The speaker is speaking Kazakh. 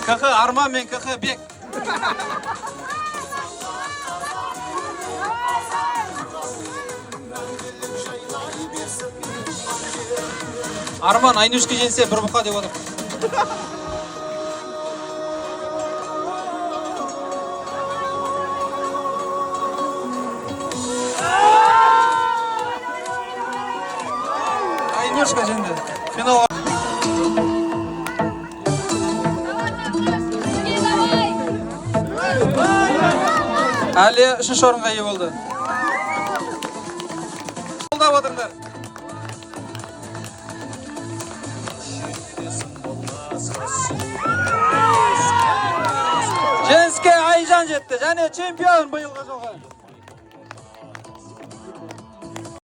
КХ Арман мен КХ Бек. Арман Айнушке жеңсе бір бұқа деп отыр. Айнушка жеңді. Финалға. Әлия 3-ші орынға ие болды. Қолдап отырыңдар. Жеңіске Айжан жетті және чемпион биылғы жылғы.